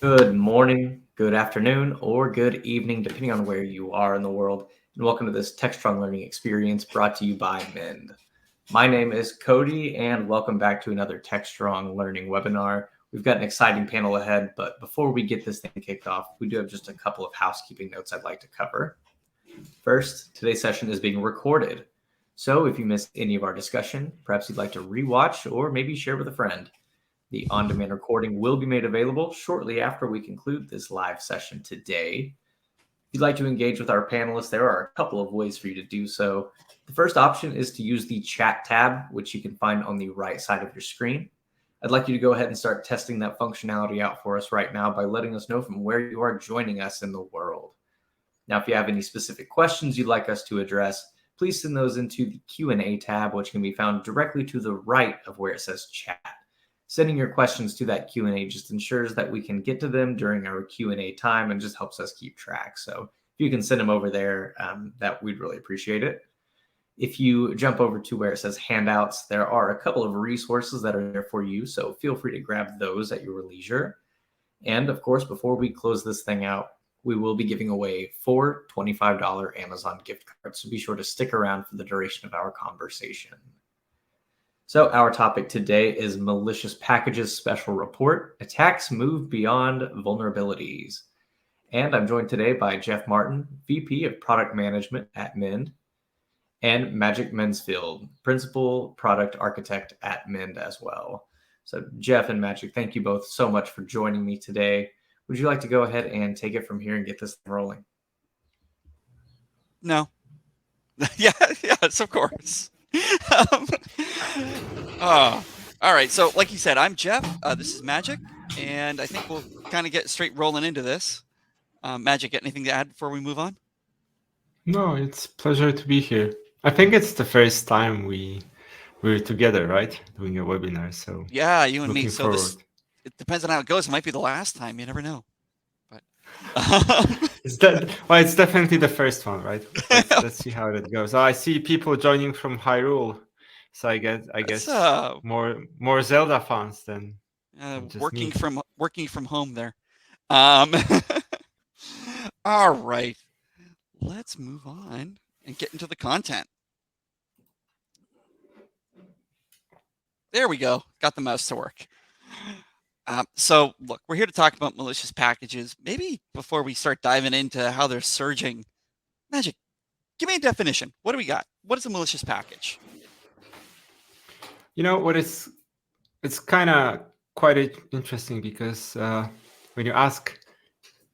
Good morning, good afternoon, or good evening, depending on where you are in the world. And welcome to this Tech-Strong Learning Experience brought to you by Mend. My name is Cody, and welcome back to another Tech-Strong Learning webinar. We've got an exciting panel ahead, but before we get this thing kicked off, we do have just a couple of housekeeping notes I'd like to cover. First, today's session is being recorded. So if you missed any of our discussion, perhaps you'd like to rewatch or maybe share with a friend. The on-demand recording will be made available shortly after we conclude this live session today. If you'd like to engage with our panelists, there are a couple of ways for you to do so. The first option is to use the chat tab, which you can find on the right side of your screen. I'd like you to go ahead and start testing that functionality out for us right now by letting us know from where you are joining us in the world. Now, if you have any specific questions you'd like us to address, please send those into the Q&A tab, which can be found directly to the right of where it says chat. Sending your questions to that Q&A just ensures that we can get to them during our Q&A time and just helps us keep track. So if you can send them over there, that we'd really appreciate it. If you jump over to where it says handouts, there are a couple of resources that are there for you. So feel free to grab those at your leisure. And of course, before we close this thing out, we will be giving away 4 $25 Amazon gift cards. So be sure to stick around for the duration of our conversation. So our topic today is Malicious Packages Special Report, Attacks Move Beyond Vulnerabilities. And I'm joined today by Jeff Martin, VP of Product Management at Mend, and Maciej Mensfeld, Principal Product Architect at Mend as well. So Jeff and Maciej, thank you both so much for joining me today. Would you like to go ahead and take it from here and get this thing rolling? No. Yes, of course. um, all right. So, like you said, I'm Jeff. This is Maciej, and I think we'll kind of get straight rolling into this. Maciej, got anything to add before we move on? No, it's a pleasure to be here. I think it's the first time we're together, right? Doing a webinar. So Yeah, you and me. looking So forward. it depends on how it goes. It might be the last time. You never know. But Is that well? It's definitely the first one, right? Let's see how that goes. I see people joining from Hyrule, so I that's guess more Zelda fans than just me. working from home there. Um, all right. Let's move on and get into the content. There we go. Got the mouse to work. So, look, we're here to talk about malicious packages. Maybe before we start diving into how they're surging, Maciej, give me a definition. What do we got? What is a malicious package? You know what? It's kind of quite interesting because when you ask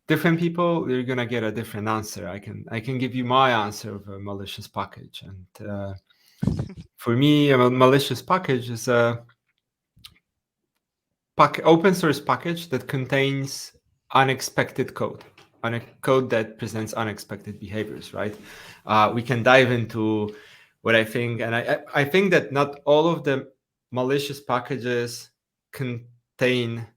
different people, you're gonna get a different answer. I can give you my answer of a malicious package, and for me, a malicious package is a open source package that contains unexpected code, code that presents unexpected behaviors. Right? We can dive into what I think, and I think that not all of the malicious packages contain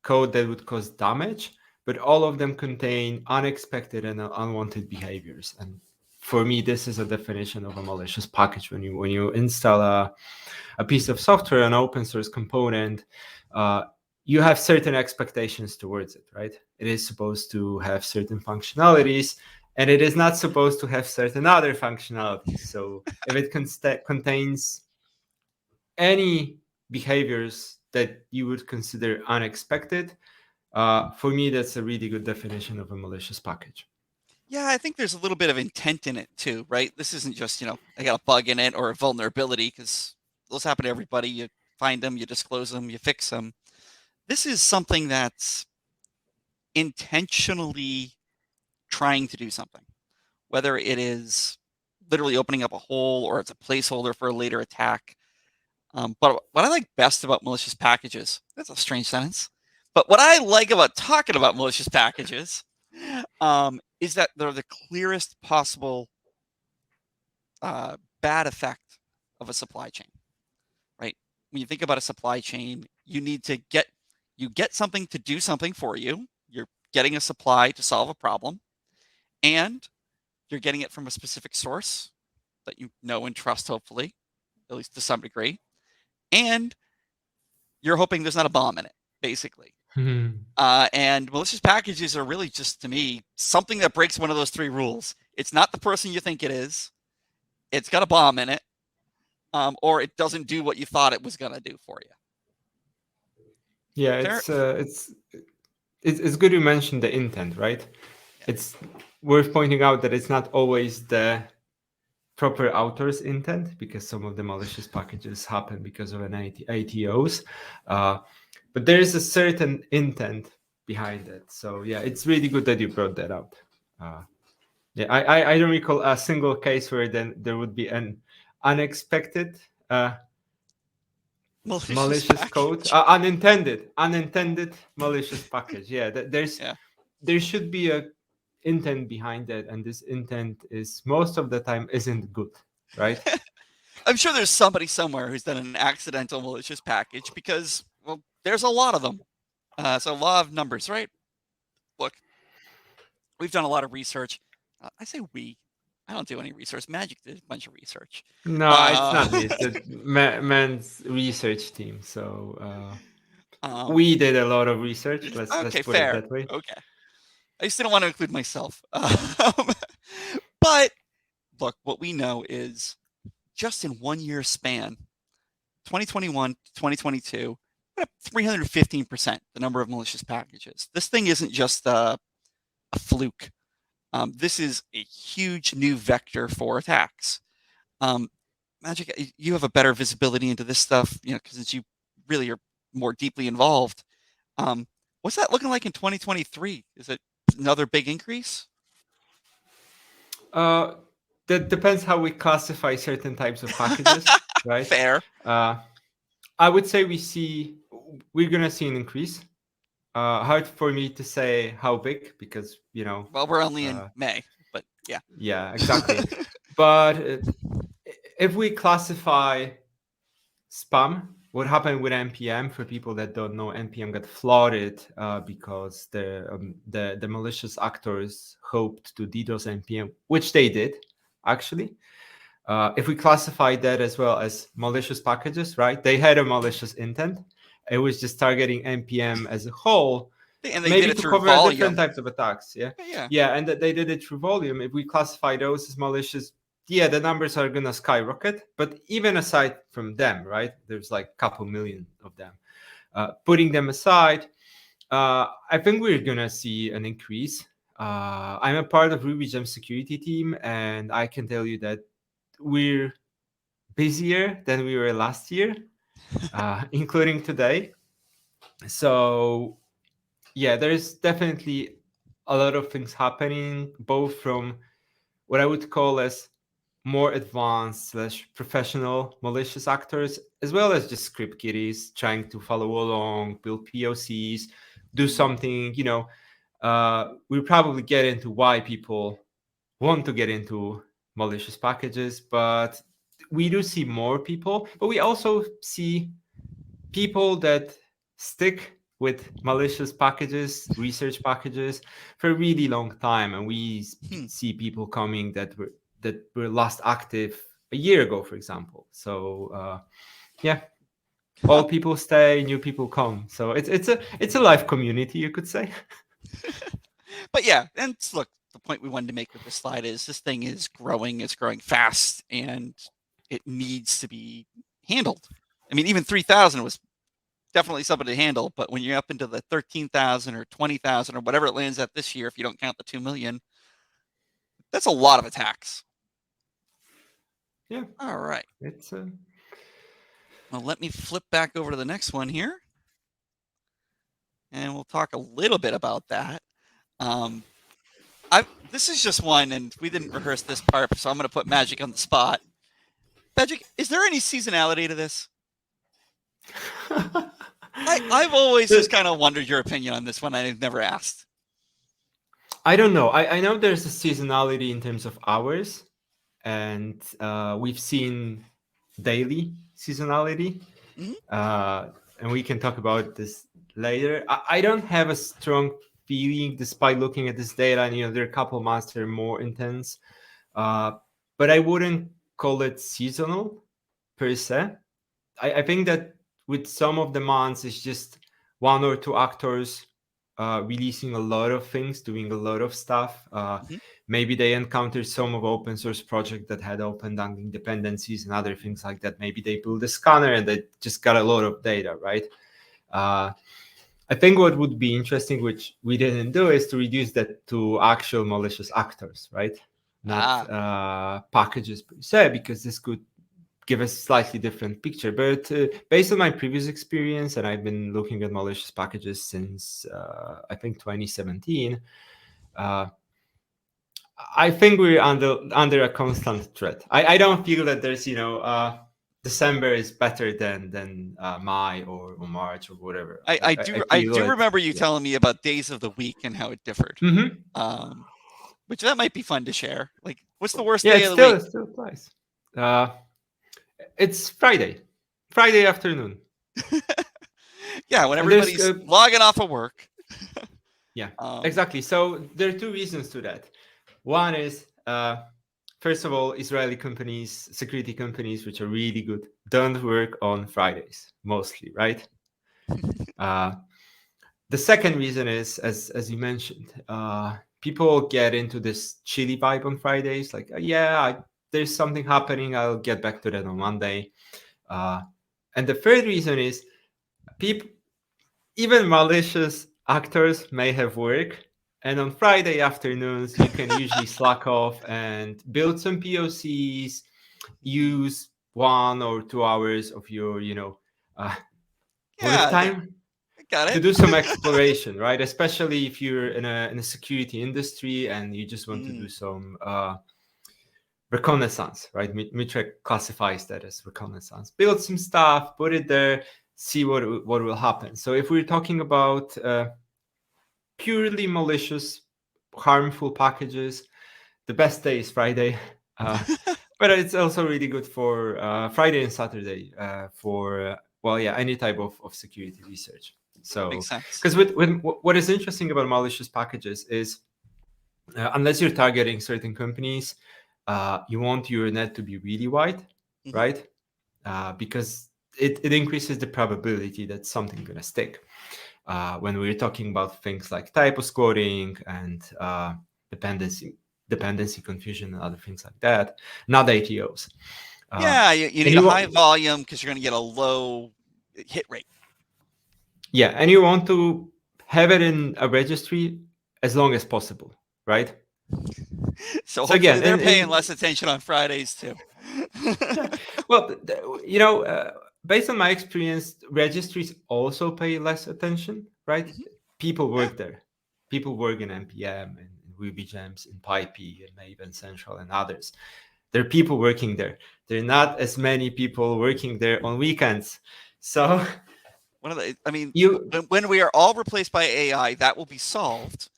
code that would cause damage, but all of them contain unexpected and unwanted behaviors. And for me, this is a definition of a malicious package. When you install a piece of software, an open source component, you have certain expectations towards it, right? It is supposed to have certain functionalities, and it is not supposed to have certain other functionalities. So if it contains any behaviors that you would consider unexpected, for me, that's a really good definition of a malicious package. Yeah, I think there's a little bit of intent in it too, right? This isn't just, I got a bug in it or a vulnerability, because those happen to everybody. You find them, you disclose them, you fix them. This is something that's intentionally trying to do something, whether it is literally opening up a hole or it's a placeholder for a later attack. But what I like best about malicious packages, that's a strange sentence, but what I like about talking about malicious packages is that they're the clearest possible bad effect of a supply chain, right? When you think about a supply chain, you get something to do something for you. You're getting a supply to solve a problem, and you're getting it from a specific source that you know and trust, hopefully, at least to some degree. And you're hoping there's not a bomb in it, basically. And malicious packages are really just, to me, something that breaks one of those 3 rules. It's not the person you think it is. It's got a bomb in it, or it doesn't do what you thought it was going to do for you. Yeah, Fair. it's good you mentioned the intent, right? Yeah. It's worth pointing out that it's not always the proper author's intent, because some of the malicious packages happen because of an ATOs, but there is a certain intent behind it. So yeah, it's really good that you brought that up. Yeah, I don't recall a single case where then there would be an unexpected malicious code, unintended malicious package. Yeah, there should be a intent behind that, and this intent is most of the time isn't good, right? I'm sure there's somebody somewhere who's done an accidental malicious package, because, well, there's a lot of them. So a lot of numbers, right? Look, we've done a lot of research. I say we. I don't do any research. Magic did a bunch of research. No, it's not me. It's the man's research team. So we did a lot of research. Let's Okay, put it fair. that way. Okay. I just didn't want to include myself. But look, what we know is just in 1 year span, 2021 to 2022, 315% the number of malicious packages. This thing isn't just a fluke. This is a huge new vector for attacks. Magic, you have a better visibility into this stuff, because you really are more deeply involved. What's that looking like in 2023? Is it another big increase? That depends how we classify certain types of packages, right? Fair. I would say we're gonna see an increase. Hard for me to say how big, because Well, we're only in May, but yeah. Yeah, exactly. But if we classify spam, what happened with NPM, for people that don't know, NPM got flooded because the malicious actors hoped to DDoS NPM, which they did, actually. If we classify that as well as malicious packages, right? They had a malicious intent. It was just targeting NPM as a whole, And they maybe did it to through cover volume. different types of attacks. Yeah, and that they did it through volume. If we classify those as malicious, yeah, the numbers are gonna skyrocket. But even aside from them, right, there's like a couple million of them. Putting them aside, I think we're gonna see an increase. I'm a part of RubyGems security team, and I can tell you that we're busier than we were last year, including today. So yeah, there's definitely a lot of things happening, both from what I would call as more advanced / professional malicious actors, as well as just script kiddies trying to follow along, build POCs, do something. We'll probably get into why people want to get into malicious packages, but we do see more people. But we also see people that stick with malicious packages, research packages, for a really long time, and we see people coming that were last active a year ago, for example. So yeah, all people stay, new people come. So it's a live community, you could say. But yeah, and look, the point we wanted to make with this slide is this thing is growing. It's growing fast, and it needs to be handled. I mean, even 3,000 was definitely something to handle, but when you're up into the 13,000 or 20,000 or whatever it lands at this year, if you don't count the 2 million, that's a lot of attacks. Yeah. All right. It's Well, let me flip back over to the next one here, and we'll talk a little bit about that. This is just one, and we didn't rehearse this part, so I'm going to put Magic on the spot. Magic, is there any seasonality to this? I've always just kind of wondered your opinion on this one. I've never asked. I don't know. I know there's a seasonality in terms of hours, and we've seen daily seasonality, and we can talk about this later. I don't have a strong feeling, despite looking at this data, and there are a couple months that are more intense, but I wouldn't call it seasonal per se. I think that with some of the months, it's just one or two actors releasing a lot of things, doing a lot of stuff. Maybe they encountered some of open source project that had open dangling dependencies and other things like that. Maybe they built a scanner and they just got a lot of data, right? I think what would be interesting, which we didn't do, is to reduce that to actual malicious actors, right? Not packages per se, because this could give a slightly different picture. But based on my previous experience, and I've been looking at malicious packages since I think 2017, I think we're under a constant threat. I don't feel that there's December is better than May or March or whatever. I do remember you telling me about days of the week and how it differed. Which that might be fun to share. Like, what's the worst day of the week? It still applies. It's Friday afternoon. Yeah, when everybody's logging off of work. Yeah, exactly. So there are two reasons to that. One is, first of all, Israeli companies, security companies, which are really good, don't work on Fridays mostly, right? The second reason is, as you mentioned, people get into this chilly vibe on Fridays, like, there's something happening, I'll get back to that on Monday. And the third reason is, even malicious actors may have work, and on Friday afternoons, you can usually slack off and build some POCs, use 1 or 2 hours of your, work time to do some exploration, right? Especially if you're in a security industry and you just want to do some reconnaissance, right? Mitra classifies that as reconnaissance. Build some stuff, put it there, see what will happen. So if we're talking about purely malicious, harmful packages, the best day is Friday. But it's also really good for Friday and Saturday for any type of security research. So because what is interesting about malicious packages is unless you're targeting certain companies, you want your net to be really wide, right? Because it increases the probability that something's going to stick. When we're talking about things like typo scoring and dependency confusion and other things like that, not ATOs. You need a high volume because you're going to get a low hit rate. Yeah, and you want to have it in a registry as long as possible, right? So hopefully again, they're paying less attention on Fridays too. Well, based on my experience, registries also pay less attention, right? People work there. People work in NPM and RubyGems and PyPy and Maven Central and others. There are people working there. There are not as many people working there on weekends. So when we are all replaced by AI, that will be solved.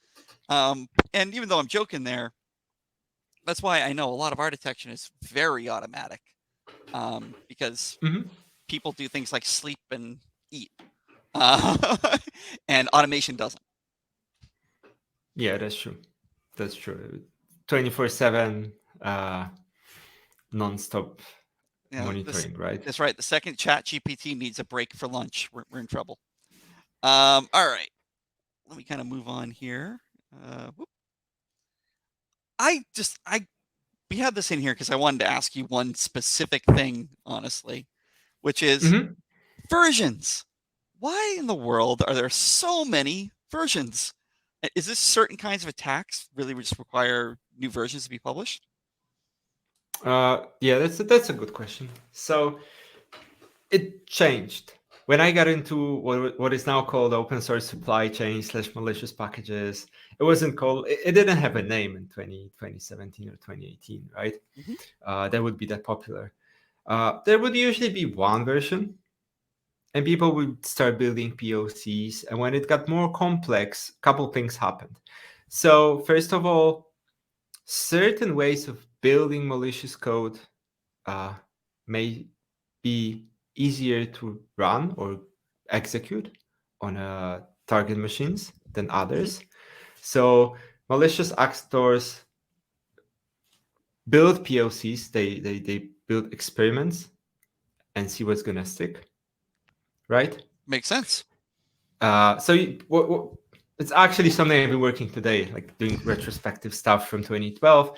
And even though I'm joking there, that's why I know a lot of our detection is very automatic, because people do things like sleep and eat, and automation doesn't. Yeah, that's true. That's true. 24/7, non-stop monitoring, right? That's right. The second ChatGPT needs a break for lunch, we're in trouble. All right, let me kind of move on here. We have this in here because I wanted to ask you one specific thing, honestly, which is versions. Why in the world are there so many versions? Is this certain kinds of attacks really just require new versions to be published? Yeah, that's a good question. So it changed. When I got into what is now called open source supply chain / malicious packages, it wasn't called, it didn't have a name in 2017 or 2018, right? That would be that popular. There would usually be one version, and people would start building POCs. And when it got more complex, a couple things happened. So first of all, certain ways of building malicious code may be easier to run or execute on target machines than others. So malicious actors build POCs, they build experiments and see what's going to stick, right? Makes sense. It's actually something I've been working today, like doing retrospective stuff from 2012.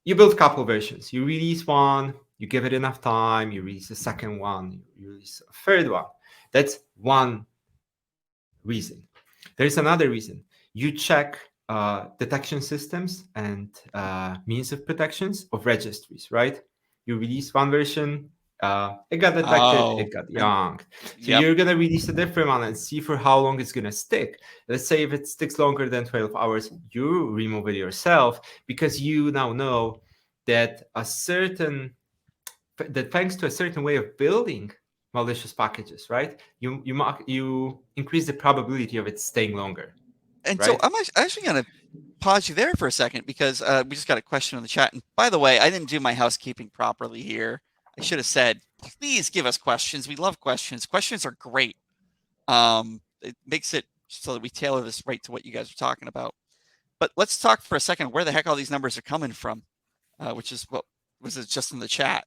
You build a couple versions. You release one, you give it enough time, you release a second one, you release a third one. That's one reason. There's another reason. You check detection systems and means of protections of registries, right? You release one version, it got detected, Oh, it got and yanked. So yep. you're gonna release a different one and see for how long it's gonna stick. Let's say if it sticks longer than 12 hours, you remove it yourself because you now know that that thanks to a certain way of building malicious packages, right? You increase the probability of it staying longer, And so right? I'm actually going to pause you there for a second because we just got a question in the chat. And by the way, I didn't do my housekeeping properly here. I should have said, please give us questions. We love questions. Questions are great. It makes it so that we tailor this right to what you guys are talking about. But let's talk for a second where the heck all these numbers are coming from, which is what was it just in the chat.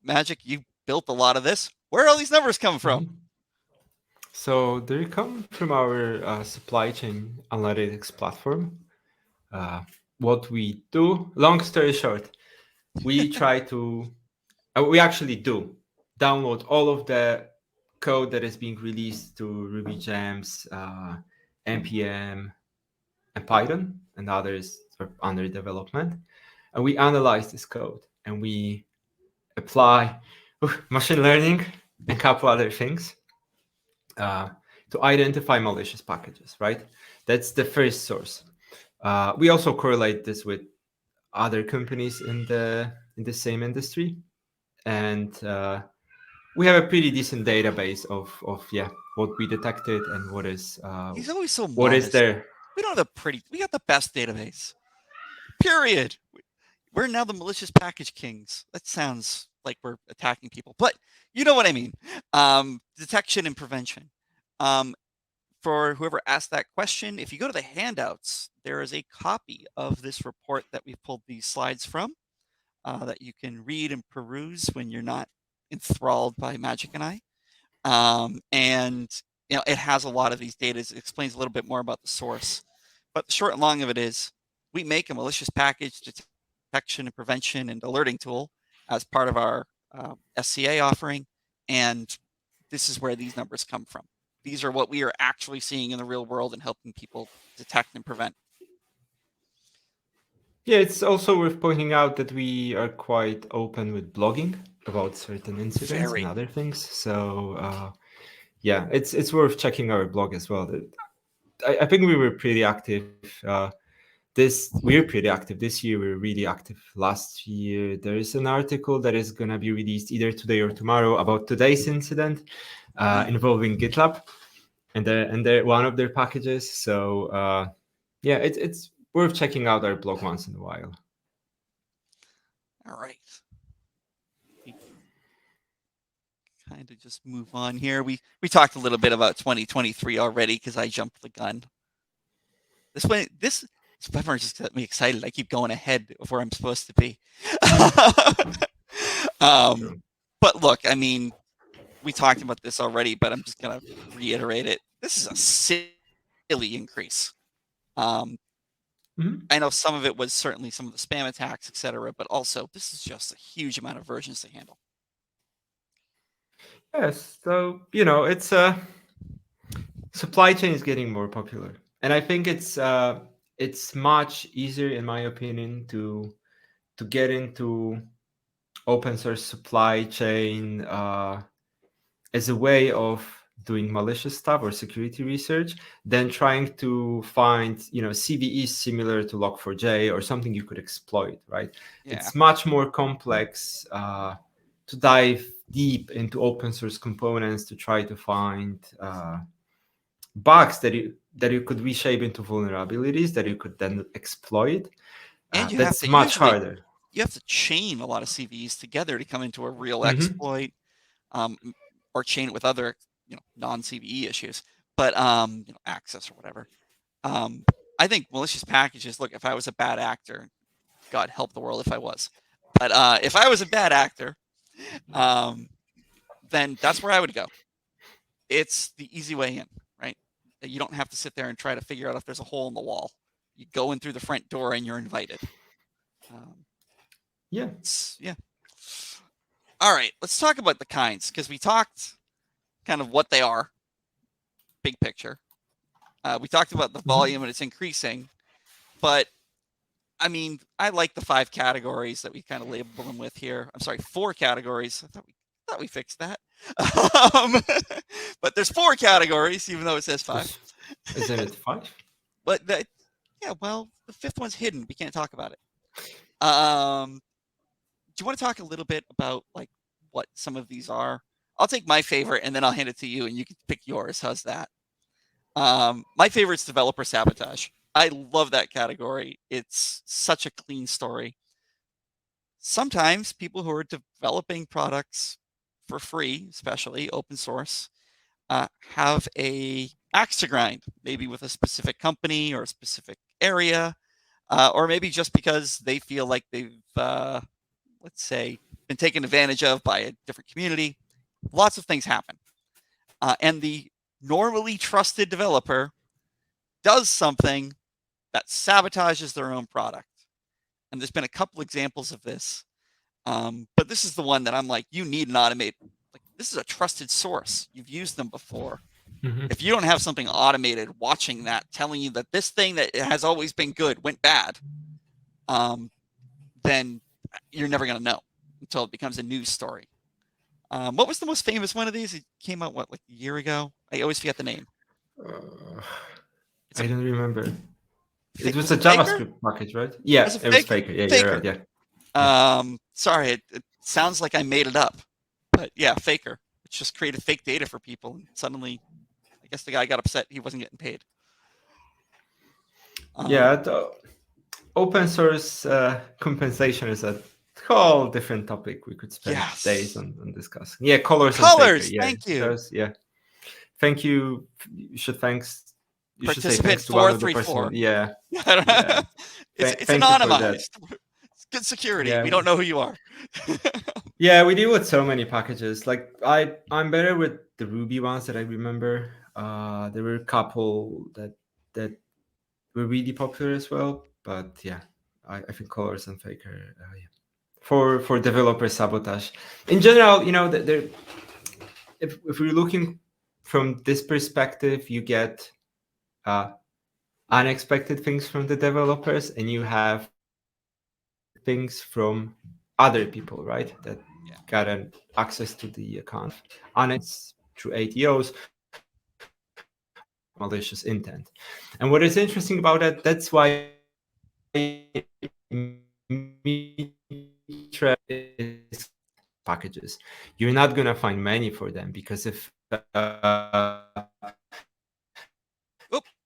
Magic, you built a lot of this. Where are all these numbers coming from? Mhm. So they come from our supply chain analytics platform. Uh, what we do, long story short, we try to, we actually do download all of the code that is being released to RubyGems, npm, and Python, and others are under development. And we analyze this code and we apply machine learning and a couple other things uh, to identify malicious packages, right? That's the first source. We also correlate this with other companies in the same industry, and we have a pretty decent database of yeah, what we detected and He's always so what is modest. there. We don't have we got the best database. Period. We're now the malicious package kings. That sounds like we're attacking people, but you know what I mean. Detection and prevention. Um, for whoever asked that question, if you go to the handouts, there is a copy of this report that we pulled these slides from that you can read and peruse when you're not enthralled by Magic and I. And you know, it has a lot of these data. It explains a little bit more about the source. But the short and long of it is, we make a malicious package detection and prevention and alerting tool as part of our SCA offering, and this is where these numbers come from. These are what we are actually seeing in the real world and helping people detect and prevent. Yeah, it's also worth pointing out that we are quite open with blogging about certain incidents and Very. other things. So yeah, it's worth checking our blog as well. I think we were pretty active. We're pretty active this year. We were really active last year. There is an article that is gonna be released either today or tomorrow about today's incident involving GitLab and one of their packages. So yeah, it's worth checking out our blog once in a while. All right. We kind of just move on here. We talked a little bit about 2023 already because I jumped the gun. This webinar just got me excited. I keep going ahead of where I'm supposed to be. Sure. But look, I mean, we talked about this already, but I'm just gonna reiterate it. This is a silly increase. Mhm. I know some of it was certainly some of the spam attacks, etc., but also this is just a huge amount of versions to handle. Yes, so it's supply chain is getting more popular, and I think it's much easier, in my opinion, to get into open source supply chain as a way of doing malicious stuff or security research than trying to find CVEs similar to Log4j or something you could exploit, right? Yeah. It's much more complex to dive deep into open source components to try to find bugs that you could reshape into vulnerabilities that you could then exploit. And you have That's to much usually harder. chain a lot of CVEs together to come into a real Hmm. exploit, um, or chain it with other non-CVE issues, but access or whatever. Um, I think malicious packages. Look, if I was a bad actor, God help the world if I was, but if I was a bad actor, um, then that's where I would go. it's the easy way in, right? You don't have to sit there and try to figure out if there's a hole in the wall. You go in through the front door and you're invited. Yeah. Yeah. All right, let's talk about the kinds, because we talked kind of what they are, big picture. We talked about the volume and it's increasing, but I mean, I like the 5 categories that we kind of label them with here. I'm sorry, 4 categories. I thought we fixed that. But there's 4 categories, even though it says 5. Isn't it 5? But yeah, well, the 5th one's hidden. We can't talk about it. Do you want to talk a little bit about like what some of these are? I'll take my favorite and then I'll hand it to you and you can pick yours. How's that? My favorite's developer sabotage. I love that category. It's such a clean story. Sometimes people who are developing products for free, especially open source, have a axe to grind, maybe with a specific company or a specific area, or maybe just because they feel like they've, let's say, been taken advantage of by a different community. Lots of things happen. And the normally trusted developer does something that sabotages their own product. And there's been a couple examples of this. But this is the one that I'm like, you need an automate. Like, this is a trusted source. You've used them before. If you don't have something automated watching that, telling you that this thing that has always been good went bad, then you're never going to know until it becomes a news story. What was the most famous one of these? It came out, what, like a year ago? I always forget the name. I don't remember. It was a JavaScript package, right? Yeah, it was Faker. Yeah, Faker. you're right. Yeah. Sorry, it sounds like I made it up, but yeah, Faker. It's just created fake data for people, and suddenly, I guess the guy got upset he wasn't getting paid. Yeah, the open source compensation is a whole different topic. We could spend days on discussing. Yeah, colors. Colors. Yeah, thank you. Those, yeah, thank you. You should thanks. You should say Participant thanks to one of the 434. person. Yeah. It's anonymized. It's good security. Yeah. We don't know who you are. Yeah, we deal with so many packages. Like I'm better with the Ruby ones that I remember. There were a couple that were really popular as well. But yeah, I think colors and Faker. Yeah. For developer sabotage in general, if we're looking from this perspective, you get unexpected things from the developers, and you have things from other people, right? That got an access to the account, and it's through ATOs, malicious intent. And what is interesting about that, that's why is packages. You're not going to find many for them, because if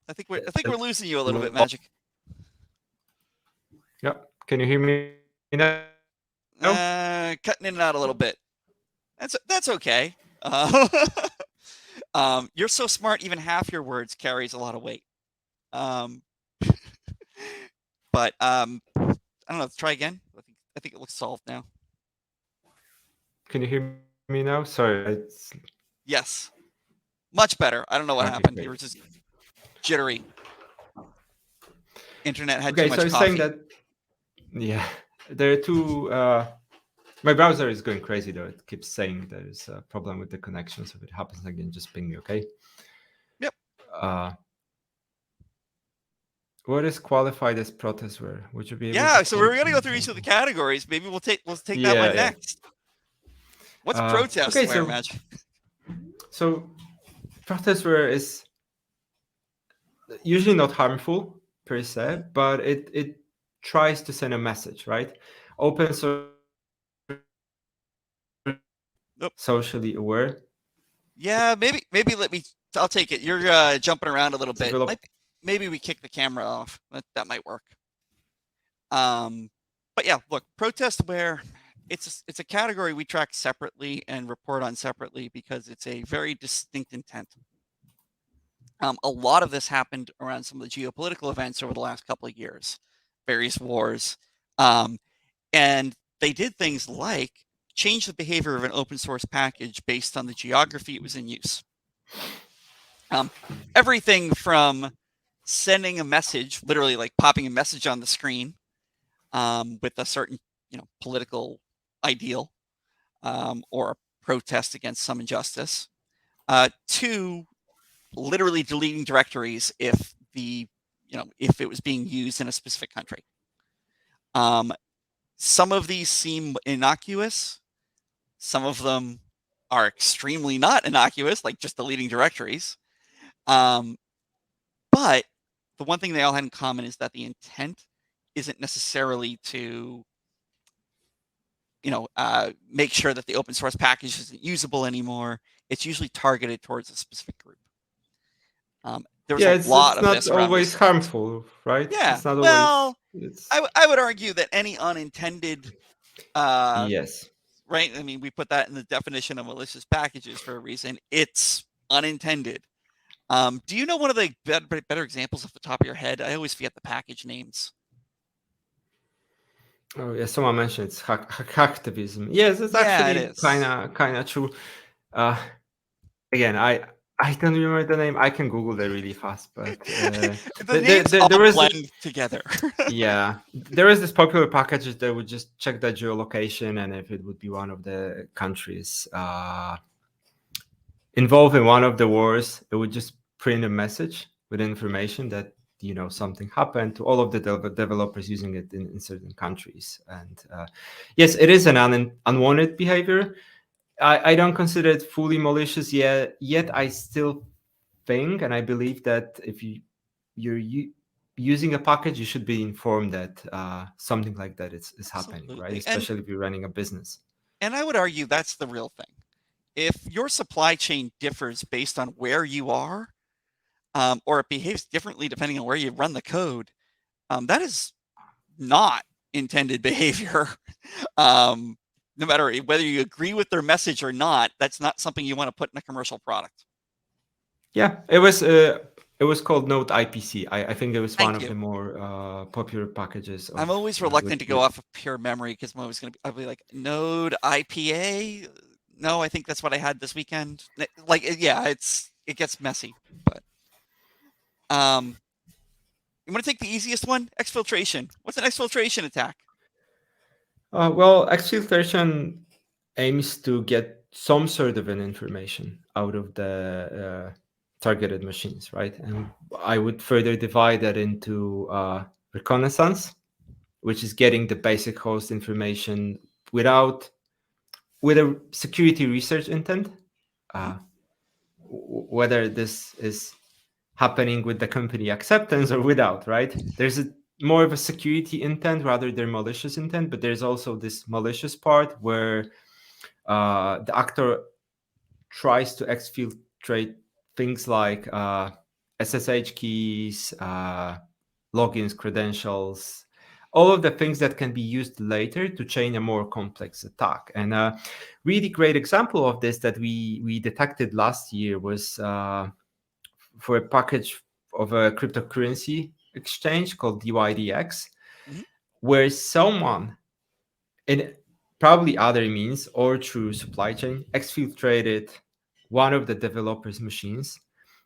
I think we're losing you a little bit, Magic. Yeah, can you hear me now? Cutting in and out a little bit. That's okay. You're so smart, even half your words carries a lot of weight. But I don't know. Let's try again. I think it looks solved now. Can you hear me now? Sorry. Yes, much better. I don't know what happened. You were just jittery. Internet had too much coffee. So I was saying that, yeah, there are two. My browser is going crazy though. It keeps saying there's a problem with the connection. So if it happens again, just ping me, okay? Yep. What is qualified as protestware? Would you be able? Yeah, so we're gonna go through each of the categories. Maybe we'll take that one next. What's protestware, Magic? So protestware is usually not harmful per se, but it tries to send a message, right? Open source, socially aware. Yeah, maybe I'll take it. You're jumping around a little bit. Maybe we kick the camera off. That might work. But yeah, look, protestware. It's a category we track separately and report on separately because it's a very distinct intent. A lot of this happened around some of the geopolitical events over the last couple of years, various wars, and they did things like change the behavior of an open source package based on the geography it was in use. Everything from sending a message, literally like popping a message on the screen with a certain political ideal or a protest against some injustice, to literally deleting directories if if it was being used in a specific country. Some of these seem innocuous. Some of them are extremely not innocuous, like just deleting directories. But the one thing they all had in common is that the intent isn't necessarily to make sure that the open source package isn't usable anymore. It's usually targeted towards a specific group. There was a lot it's of not this around always this. harmful, right? Yeah, It's not always. well, I would argue that any unintended, Yes. right? I mean, we put that in the definition of malicious packages for a reason. It's unintended. Do you know one of the better examples off the top of your head? I always forget the package names. Oh yeah, someone mentioned it's hacktivism. Yes, it's Yeah, it actually is. kind of true. Again, I don't remember the name. I can Google that really fast, but The names all there was blend together. yeah, there is this popular package that would just check the geolocation, and if it would be one of the countries involved in one of the wars, it would just print a message with information that something happened to all of the developers using it in certain countries. And yes, it is an unwanted behavior. I don't consider it fully malicious yet. I still think and I believe that if you're using a package, you should be informed that something like that is happening, right? Absolutely. Especially if you're running a business. And I would argue that's the real thing. If your supply chain differs based on where you are, or it behaves differently depending on where you run the code, that is not intended behavior. No matter whether you agree with their message or not, that's not something you want to put in a commercial product. Yeah, it was callode IPC. I think it was one Thank of you. the more popular packages. I'm always reluctant to go off of pure memory because I'm always I'll be like Node IPA. No, I think that's what I had this weekend. Like, yeah, it gets messy, but you want to take the easiest one? Exfiltration. What's an exfiltration attack? Well, exfiltration aims to get some sort of an information out of the targeted machines, right? And I would further divide that into reconnaissance, which is getting the basic host information with a security research intent. Whether this is happening with the company acceptance or without, right? There's more of a security intent rather than malicious intent, but there's also this malicious part where the actor tries to exfiltrate things like SSH keys, logins, credentials, all of the things that can be used later to chain a more complex attack. And a really great example of this that we detected last year was for a package of a cryptocurrency exchange called DYDX, where someone, in probably other means or through supply chain, exfiltrated one of the developers' machines.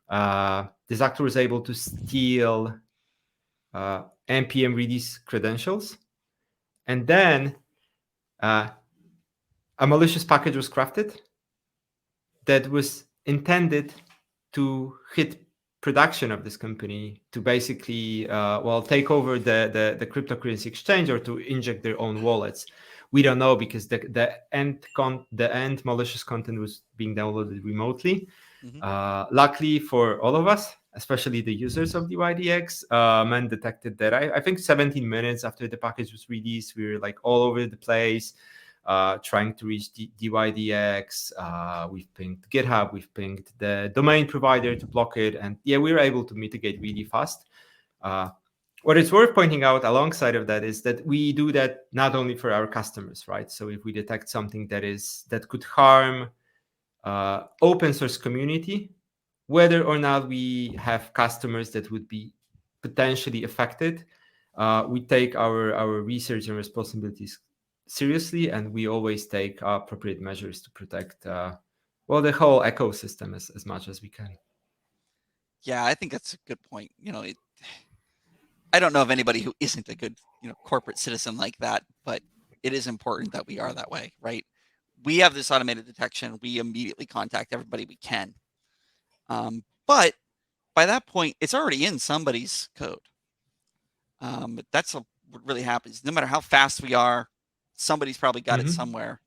This actor was able to steal npm release credentials, and then a malicious package was crafted that was intended to hit production of this company to basically take over the cryptocurrency exchange or to inject their own wallets. We don't know because the end malicious content was being downloaded remotely. Luckily for all of us, especially the users of DYDX, man detected that. I think 17 minutes after the package was released, we were like all over the place. Trying to reach DYDX. We've pinged GitHub, we've pinged the domain provider to block it. And yeah, we were able to mitigate really fast. What is worth pointing out alongside of that is that we do that not only for our customers, right? So if we detect something that could harm open source community, whether or not we have customers that would be potentially affected, we take our research and responsibilities seriously, and we always take appropriate measures to protect well, the whole ecosystem as much as we can. Yeah, I think that's a good point. I don't know of anybody who isn't a good, corporate citizen like that, but it is important that we are that way, right? We have this automated detection. We immediately contact everybody we can. But by that point, it's already in somebody's code. That's what really happens. No matter how fast we are, somebody's probably got it somewhere.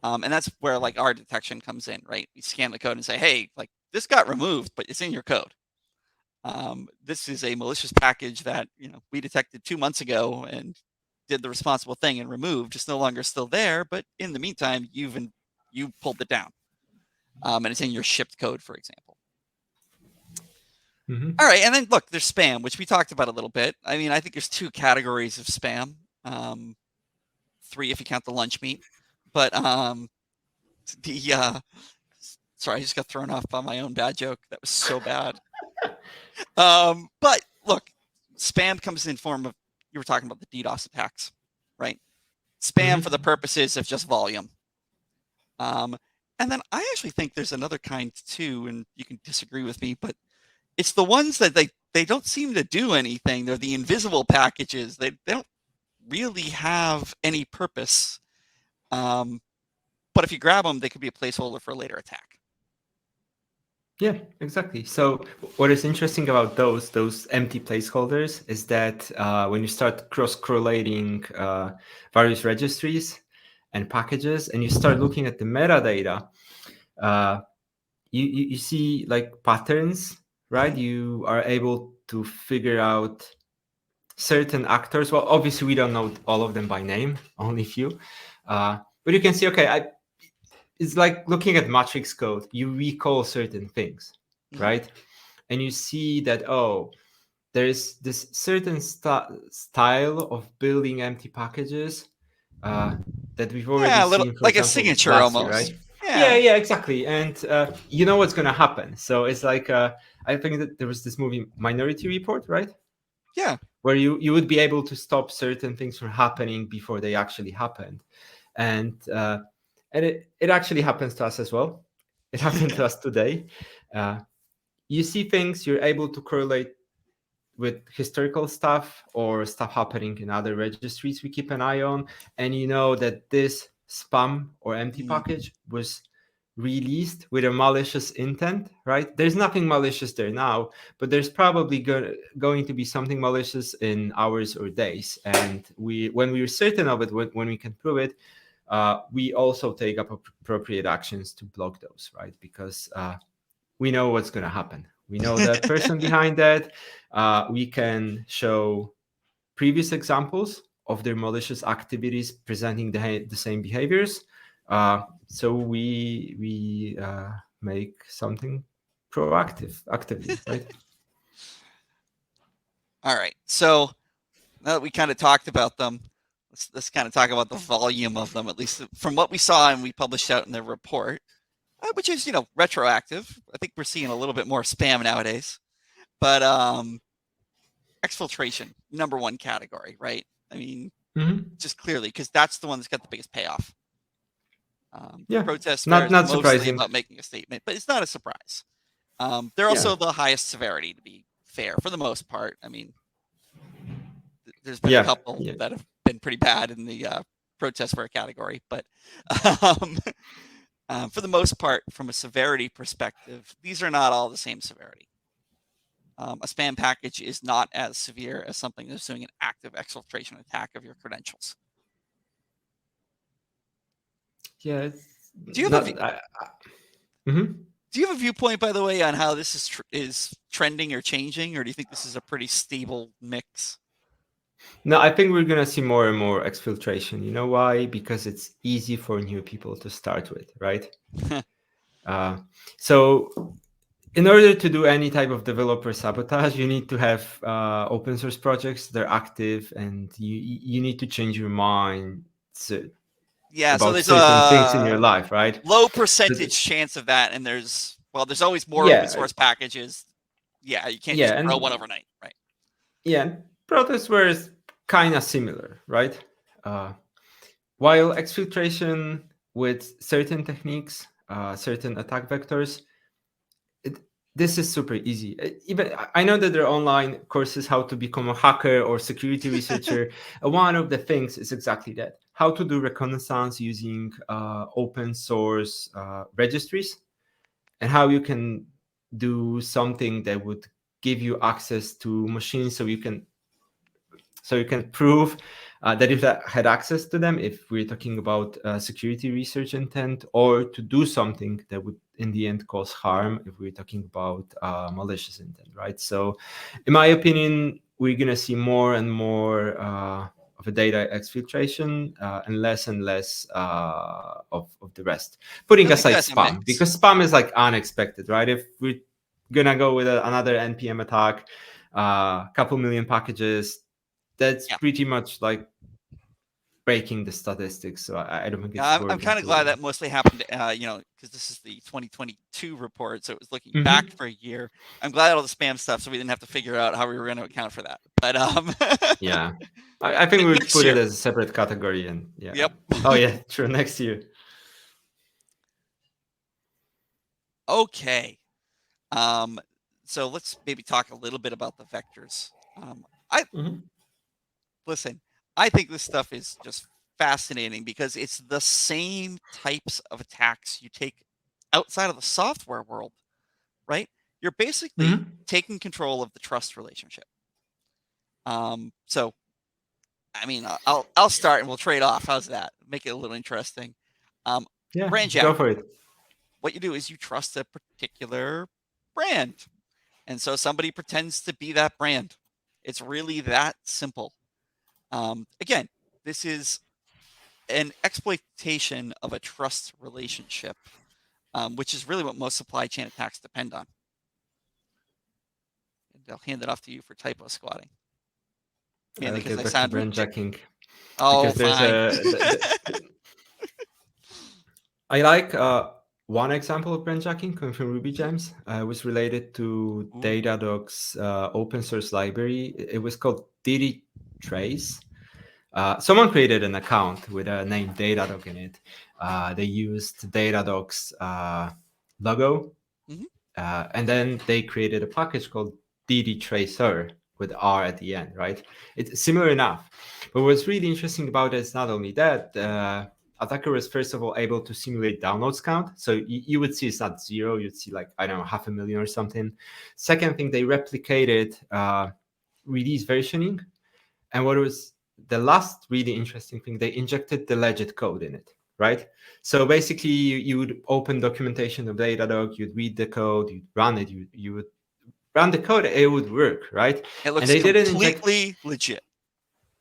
And that's where like our detection comes in, right? We scan the code and say, hey, like this got removed, but it's in your code. This is a malicious package that we detected 2 months ago and did the responsible thing and removed. It's no longer still there, but in the meantime, you pulled it down, and it's in your shipped code, for example. All right, and then look, there's spam, which we talked about a little bit. I mean, I think there's 2 categories of spam, 3 if you count the lunch meat, but sorry, I just got thrown off by my own bad joke. That was so bad. But look, spam comes in form of, you were talking about the DDoS attacks, right? Spam for the purposes of just volume. And then I actually think there's another kind too, and you can disagree with me, but it's the ones that they don't seem to do anything. They're the invisible packages. They don't really have any purpose. But if you grab them, they could be a placeholder for a later attack. Yeah, exactly. So what is interesting about those empty placeholders is that when you start cross-correlating various registries and packages, and you start looking at the metadata, you see like patterns, right? You are able to figure out certain actors. Well, obviously we don't know all of them by name, only few, but you can see, okay, it's like looking at matrix code. You recall certain things, right? And you see that, oh, there is this certain style of building empty packages that we've already seen, for like example, a signature last year, almost. right? Yeah, Exactly. And you know what's going to happen. So it's like, I think that there was this movie Minority Report, right? Yeah. Where you would be able to stop certain things from happening before they actually happened. And it actually happens to us as well. It happened to us today. You see things, you're able to correlate with historical stuff or stuff happening in other registries we keep an eye on, and you know that this spam or empty package was released with a malicious intent, right? There's nothing malicious there now, but there's probably going to be something malicious in hours or days, and when we're certain of it, when we can prove it, we also take up appropriate actions to block those, right? Because we know what's going to happen. We know the person behind that. We can show previous examples of their malicious activities presenting the same behaviors. So we make something proactive actively, right? All right. So now that we kind of talked about them, let's kind of talk about the volume of them, at least from what we saw and we published out in the report, which is, retroactive. I think we're seeing a little bit more spam nowadays, but exfiltration, number 1 category, right? I mean, just clearly, because that's the one that's got the biggest payoff. Protest fair is not mostly surprising. about making a statement, but it's not a surprise. They're also the highest severity, to be fair, for the most part. I mean, there's been a couple that have been pretty bad in the protest fair category, but for the most part, from a severity perspective, these are not all the same severity. A spam package is not as severe as something that's doing an active exfiltration attack of your credentials. Yeah. Do you have a viewpoint, by the way, on how this is trending or changing, or do you think this is a pretty stable mix? No, I think we're going to see more and more exfiltration. You know why? Because it's easy for new people to start with, right? So in order to do any type of developer sabotage, you need to have open source projects that are active, and you need to change your mind about so there's certain things in your life, right? Low percentage chance of that, and there's always more open source packages. Yeah, you can't just grow one overnight, right? Yeah, protestware is kind of similar, right? While exfiltration with certain techniques certain attack vectors, this is super easy. Even I know that there are online courses how to become a hacker or security researcher. One of the things is exactly that: how to do reconnaissance using open source registries, and how you can do something that would give you access to machines, so you can prove that if that had access to them, if we're talking about security research intent, or to do something that would in the end cause harm if we're talking about malicious intent, right? So in my opinion, we're going to see more and more of a data exfiltration and less of the rest, putting Let me aside guess, spam, because spam is like unexpected, right? If we're going to go with another npm attack, couple million packages, that's pretty much like breaking the statistics. So I don't think it's Yeah, I'm worth kind of glad including. that mostly happened, because this is the 2022 report, so it was looking back for a year. I'm glad all the spam stuff, so we didn't have to figure out how we were going to account for that. But yeah, I think we would next put it year. as a separate category, and yeah. Yep. Oh yeah, true. Next year. Okay. So let's maybe talk a little bit about the vectors. Listen, I think this stuff is just fascinating because it's the same types of attacks you take outside of the software world, right? You're basically taking control of the trust relationship. So, I mean, I'll start and we'll trade off. How's that? Make it a little interesting. Yeah, Brand go jacking. for it. What you do is you trust a particular brand, and so somebody pretends to be that brand. It's really that simple. Again, this is an exploitation of a trust relationship, which is really what most supply chain attacks depend on. And I'll hand it off to you for typo squatting. Mainly I'll because get I back to sound brand jacking. Oh, Because there's fine. I like one example of brand jacking coming from RubyGems. Was related to Ooh. Datadog's open source library. It was called DD Trace. Someone created an account with a name Datadog in it. They used Datadog's logo, and then they created a package called DD Tracer with R at the end, right? It's similar enough. But what's really interesting about it is not only that, attacker was first of all able to simulate downloads count. So you would see it's not zero, you'd see like, I don't know, 500,000 or something. Second thing, they replicated release versioning. And what was the last really interesting thing, they injected the legit code in it, right? So basically you would open documentation of Datadog, you'd read the code, you'd run it, you would run the code, it would work, right? It looks and they didn't inject. completely legit.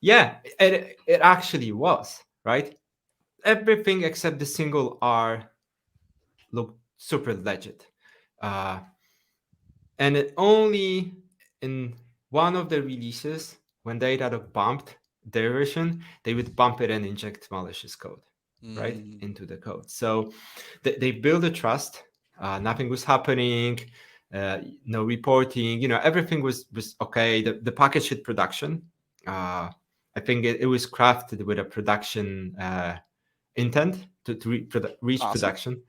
Yeah, it actually was, right? Everything except the single R looked super legit. And it only in one of the releases, when Datadog bumped their version, they would bump it and inject malicious code right into the code. So they build a trust. Nothing was happening. No reporting. Everything was okay. The package hit production. I think it was crafted with a production intent to reach Awesome. production.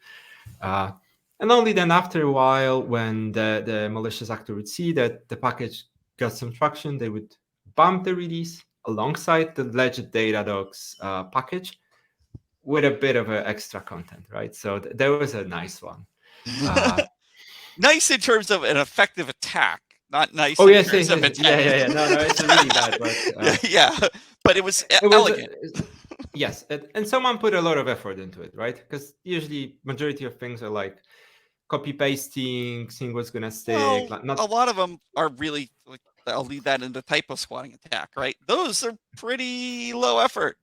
And only then, after a while, when the malicious actor would see that the package got some traction, they would bump the release alongside the legit Datadog's package with a bit of extra content, right? So there was a nice one. Nice in terms of an effective attack, not nice Oh, in yes, terms yes, of yes. intent. No, it's really bad, but yeah, but it was it was elegant. yes, and someone put a lot of effort into it, right? Because usually majority of things are like copy pasting, seeing what's gonna stick. Well, Not a lot of them are really like, I'll lead that into typo squatting attack, right? Those are pretty low effort.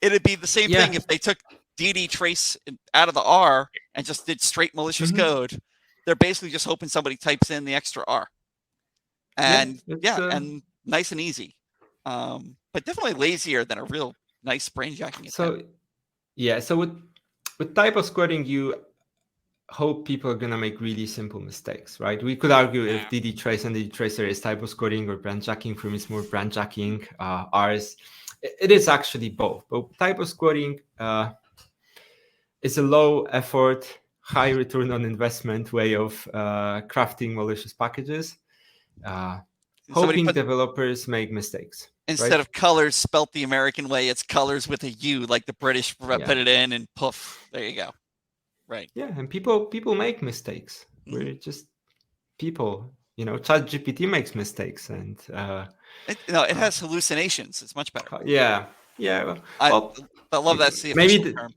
It'd be the same thing if they took DD trace out of the R and just did straight malicious code. They're basically just hoping somebody types in the extra R. And and nice and easy. But definitely lazier than a real nice brain jacking attempt. So with typo squatting, you hope people are going to make really simple mistakes, right? We could argue if DD trace and DD tracer is typo squatting or brand jacking. For me, it's more brand jacking. Ours, it is actually both. But typo squatting is a low effort, high return on investment way of crafting malicious packages, hoping developers make mistakes. Instead right? of colors spelt the American way, it's colors with a U, like the British put it in, and poof, there you go. Right. Yeah, and people make mistakes. We're just people. ChatGPT makes mistakes, and it has hallucinations. It's much better. Yeah. I love that's the official term.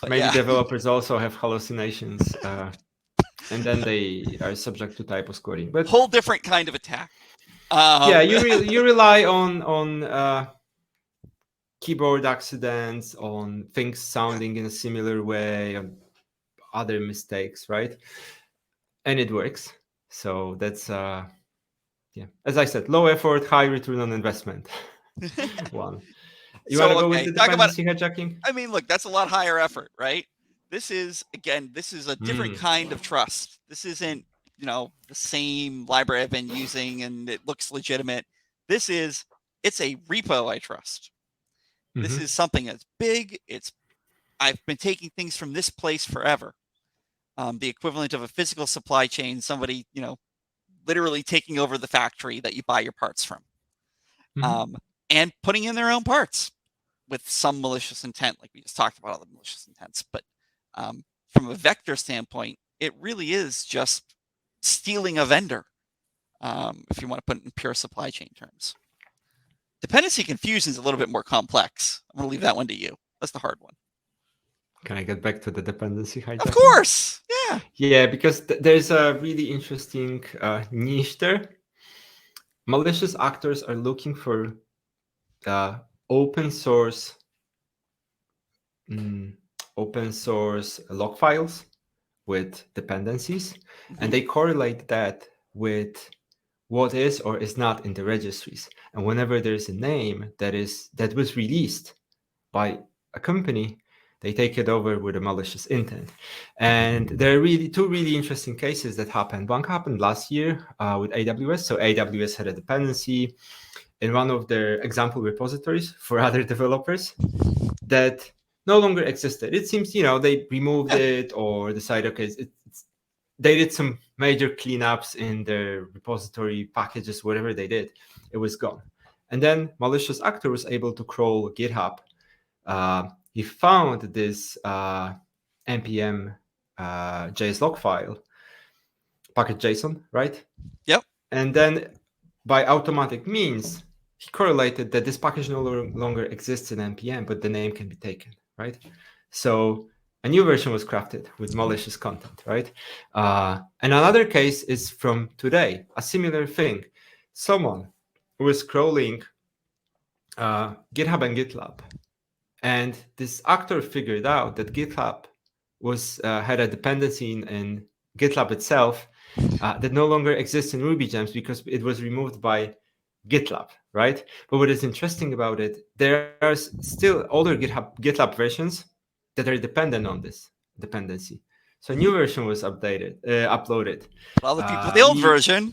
Maybe developers also have hallucinations, and then they are subject to typo scoring. But whole different kind of attack. You rely on keyboard accidents, on things sounding in a similar way, on other mistakes, right? And it works. So that's as I said, low effort, high return on investment. One. You want to go with the dependency hijacking? I mean, look, that's a lot higher effort, right? This is a different kind of trust. This isn't, the same library I've been using and it looks legitimate. It's a repo I trust. This is something that's big. I've been taking things from this place forever. The equivalent of a physical supply chain, somebody, literally taking over the factory that you buy your parts from, and putting in their own parts with some malicious intent, like we just talked about all the malicious intents. But from a vector standpoint, it really is just stealing a vendor, if you want to put it in pure supply chain terms. Dependency confusion is a little bit more complex. I'm going to leave that one to you. That's the hard one. Can I get back to the dependency hijacking? Of course. Yeah. Yeah, because there's a really interesting niche there. Malicious actors are looking for open source log files with dependencies, and they correlate that with what is or is not in the registries. And whenever there's a name that was released by a company, they take it over with a malicious intent. And there are two really interesting cases that happened. One happened last year with AWS. So AWS had a dependency in one of their example repositories for other developers that no longer existed. It seems, they removed it or decided, okay, they did some major cleanups in their repository packages, whatever they did, it was gone. And then malicious actor was able to crawl GitHub. He found this npm JS log file, package JSON, right? Yep. And then by automatic means, he correlated that this package no longer exists in npm, but the name can be taken, right? So a new version was crafted with malicious content, right? And another case is from today, a similar thing. Someone was scrolling GitHub and GitLab, and this actor figured out that GitLab had a dependency in GitLab itself that no longer exists in RubyGems because it was removed by GitLab, right? But what is interesting about it, there are still older GitLab versions that are dependent on this dependency. So a new version was uploaded. Well, the people with the old version.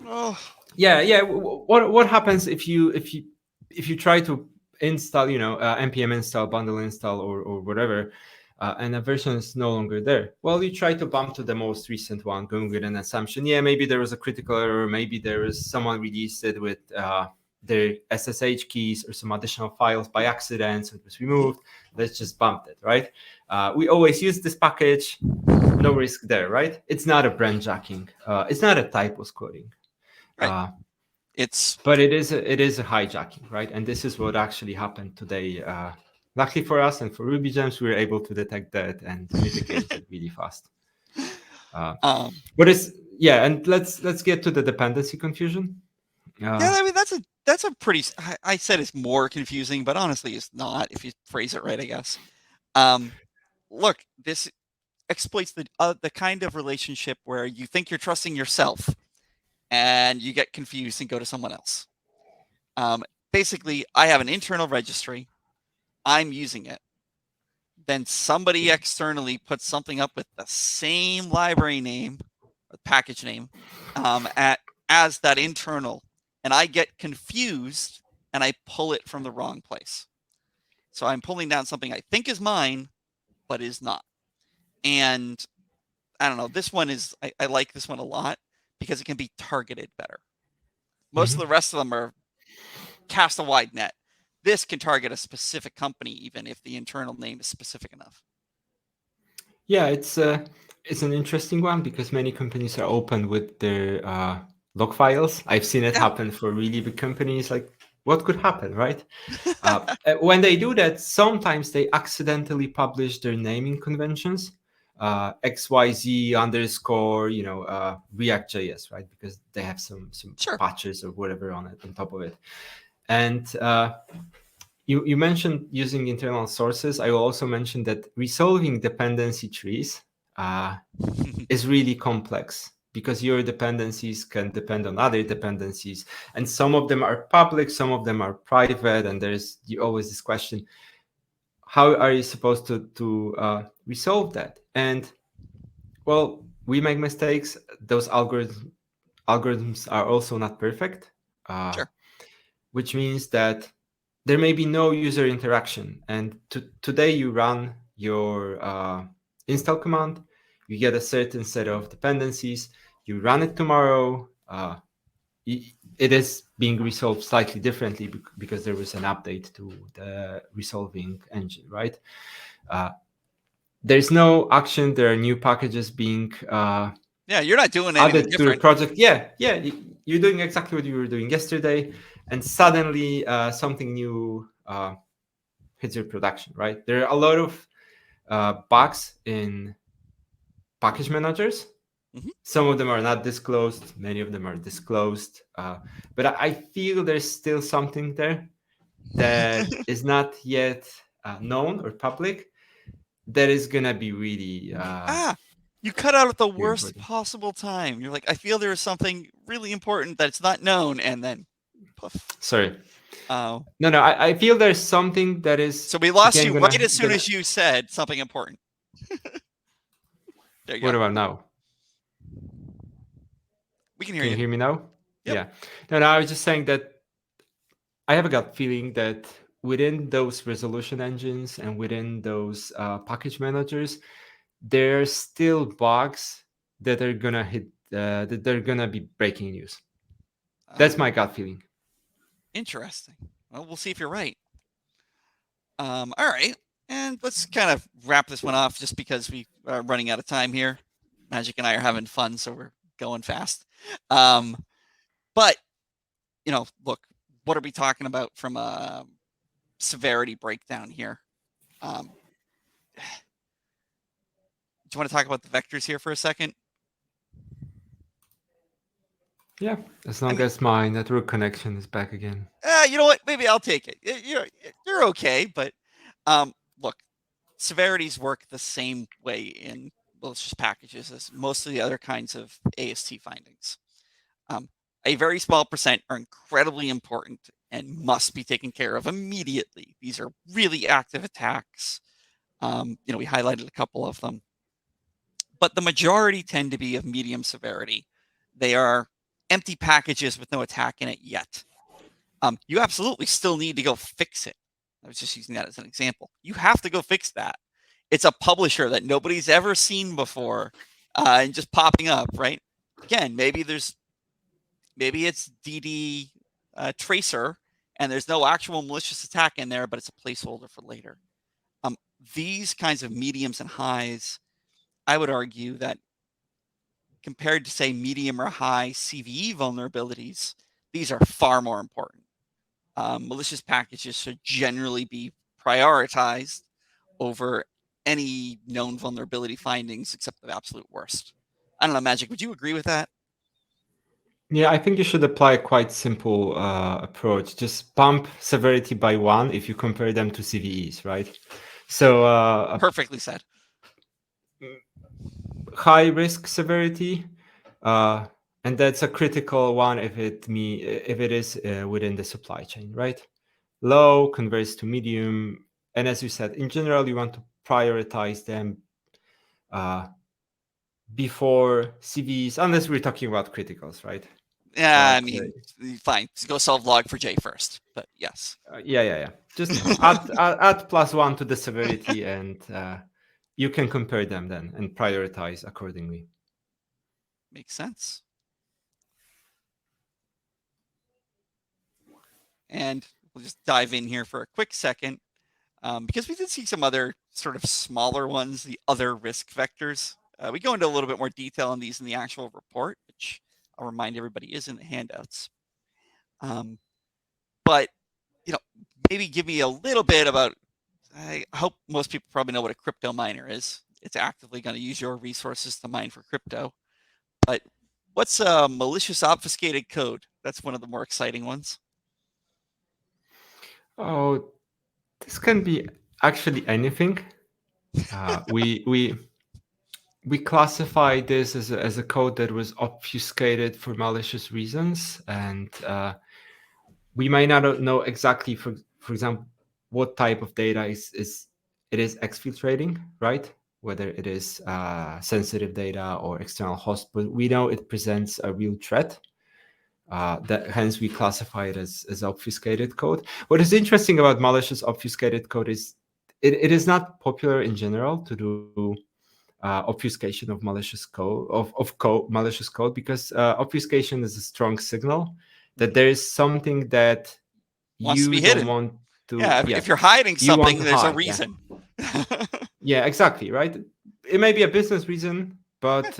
Oh. Yeah. What happens if you try to install, npm install, bundle install, or whatever, and a version is no longer there? Well, you try to bump to the most recent one, going with an assumption. Yeah, maybe there was a critical error. Maybe there was someone released it with their SSH keys or some additional files by accident, so it was removed. Let's just bump it, right? We always use this package. No risk there, right? It's not a brand jacking. It's not a typo scoring. Right. But it is a hijacking, right? And this is what actually happened today. Luckily for us and for RubyGems, we were able to detect that and mitigate it really fast. And let's get to the dependency confusion. I mean that's a pretty. I said it's more confusing, but honestly, it's not if you phrase it right, I guess. Look, this exploits the kind of relationship where you think you're trusting yourself, and you get confused and go to someone else. Basically, I have an internal registry. I'm using it. Then somebody externally puts something up with the same library name, or package name, as that internal, and I get confused and I pull it from the wrong place. So I'm pulling down something I think is mine, but is not. And I don't know, this one is, I like this one a lot because it can be targeted better. Most of the rest of them are cast a wide net. This can target a specific company, even if the internal name is specific enough. Yeah, it's an interesting one because many companies are open with their log files. I've seen it happen for really big companies. Like, what could happen, right? When they do that, sometimes they accidentally publish their naming conventions, XYZ underscore, React.js, right? Because they have some patches or whatever on it, on top of it. And you mentioned using internal sources. I will also mention that resolving dependency trees is really complex because your dependencies can depend on other dependencies, and some of them are public, some of them are private, and there's always this question: how are you supposed to resolve that? And well, we make mistakes. Those algorithms are also not perfect, which means that there may be no user interaction. And today you run your install command, you get a certain set of dependencies, you run it tomorrow, it is being resolved slightly differently because there was an update to the resolving engine, right? There's no action, there are new packages being you're not doing anything added different. to the project. You're doing exactly what you were doing yesterday, and suddenly something new hits your production, right? There are a lot of bugs in package managers. Some of them are not disclosed, many of them are disclosed, but I feel there's still something there that is not yet known or public that is gonna be really you cut out at the worst important. possible time. You're like, I feel there is something really important that's not known, and then poof. Sorry. Oh. No, I feel there's something that is. So we lost you right as soon as you said something important. There you go. What about now? We can hear you. Can you hear me now? Yep. Yeah. No, I was just saying that I have a gut feeling that within those resolution engines and within those package managers, there are still bugs that are gonna hit, that they're gonna be breaking news. That's my gut feeling. Interesting. Well, we'll see if you're right. All right, and let's kind of wrap this one off just because we are running out of time here. Maciej and I are having fun, so we're going fast. But look, what are we talking about from a severity breakdown here? Do you want to talk about the vectors here for a second? Yeah, as long as my network connection is back again. You know what? Maybe I'll take it. You're okay, but look, severities work the same way in malicious packages as most of the other kinds of AST findings. A very small percent are incredibly important and must be taken care of immediately. These are really active attacks. We highlighted a couple of them, but the majority tend to be of medium severity. They are empty packages with no attack in it yet. You absolutely still need to go fix it. I was just using that as an example. You have to go fix that. It's a publisher that nobody's ever seen before and just popping up, right? Again, maybe it's DD tracer and there's no actual malicious attack in there, but it's a placeholder for later. These kinds of mediums and highs, I would argue that compared to, say, medium or high CVE vulnerabilities, these are far more important. Malicious packages should generally be prioritized over any known vulnerability findings except the absolute worst. I don't know, Maciej, would you agree with that? Yeah, I think you should apply a quite simple approach. Just bump severity by 1 if you compare them to CVEs, right? So perfectly said. High risk severity, and that's a critical one if it is within the supply chain, right? Low converts to medium, and as you said, in general, you want to prioritize them before CVs, unless we're talking about criticals, right? Yeah, fine. Go solve log4j first, but yes. Yeah. Just add +1 to the severity, and you can compare them then and prioritize accordingly. Makes sense. And we'll just dive in here for a quick second, because we did see some other sort of smaller ones, the other risk vectors. We go into a little bit more detail on these in the actual report, which I'll remind everybody is in the handouts. But, maybe give me a little bit about, I hope most people probably know what a crypto miner is. It's actively going to use your resources to mine for crypto. But what's a malicious obfuscated code? That's one of the more exciting ones. Oh, this can be actually anything. We classify this as a code that was obfuscated for malicious reasons, and we might not know exactly, for example, what type of data is exfiltrating, right? Whether it is sensitive data or external host, but we know it presents a real threat. That hence we classify it as obfuscated code. What is interesting about malicious obfuscated code is it is not popular in general to do obfuscation of malicious code malicious code, because obfuscation is a strong signal that there is something that Wants to you be don't hidden. want to. Yeah, if you're hiding you want something, to there's a hide. reason. Yeah, exactly, right. It may be a business reason, but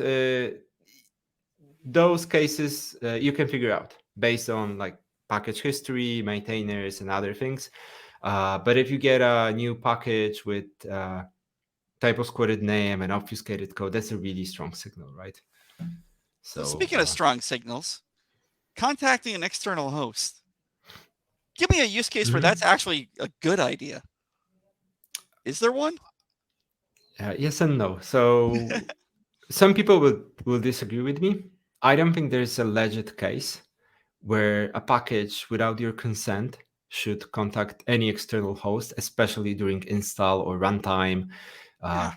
those cases you can figure out based on like package history, maintainers, and other things. But if you get a new package with typo squatted name and obfuscated code, that's a really strong signal, right? So So speaking of strong signals, contacting an external host. Give me a use case where that's actually a good idea. Is there one? yes and no. So some people will disagree with me. I don't think there's a legit case where a package without your consent should contact any external host, especially during install or runtime. Yeah.